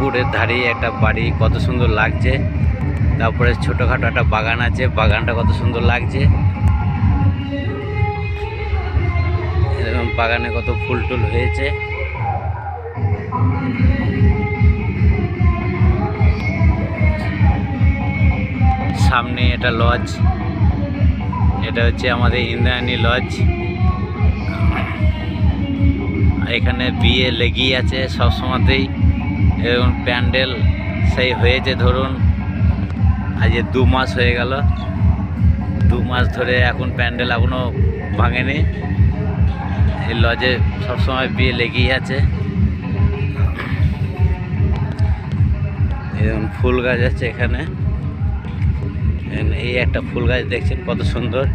পুকুরের ধারে একটা বাড়ি, কত সুন্দর লাগছে। তারপরে ছোটোখাটো একটা বাগান আছে, বাগানটা কত সুন্দর লাগছে। এরকম বাগানে কত ফুল টুল হয়েছে। সামনে এটা লজ, এটা হচ্ছে আমাদের ইন্দ্রায়ণী লজ। এখানে বিয়ে লেগেই আছে সব সময়তেই। এবং প্যান্ডেল সেই হয়েছে ধরুন আজ 2 মাস হয়ে গেল, 2 মাস ধরে এখন প্যান্ডেল এখনও ভাঙেনি। এই লজে সবসময় বিয়ে লেগেই আছে। এরকম ফুল গাছ আছে এখানে। এই একটা ফুল গাছ দেখছেন কত সুন্দর,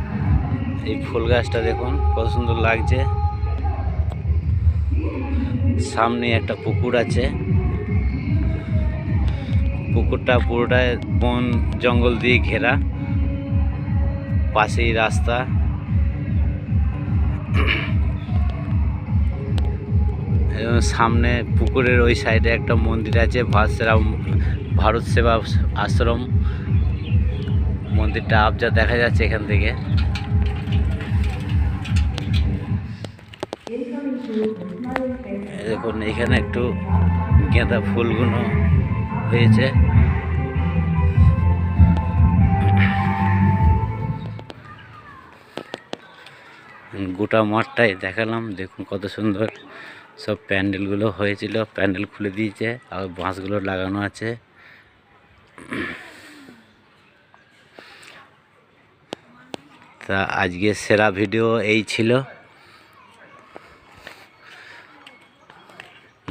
এই ফুল গাছটা দেখুন কত সুন্দর লাগছে। সামনে একটা পুকুর আছে, পুকুরটা পুরোটাই বন জঙ্গল দিয়ে ঘেরা, পাশেই রাস্তা। এবং সামনে পুকুরের ওই সাইডে একটা মন্দির আছে, ভারত সেবা আশ্রম। মন্দিরটা আবজা দেখা যাচ্ছে এখান থেকে। দেখুন এখানে একটু গাঁদা ফুলগুলো হয়েছে। গোটা মাঠটাই দেখালাম, দেখুন কত সুন্দর সব প্যান্ডেলগুলো হয়েছিল। প্যান্ডেল খুলে দিয়েছে আর বাঁশগুলো লাগানো আছে। তা আজকে সেরা ভিডিও এই ছিল।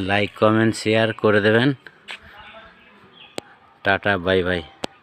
লাইক কমেন্ট শেয়ার করে দেবেন। Tata bye bye.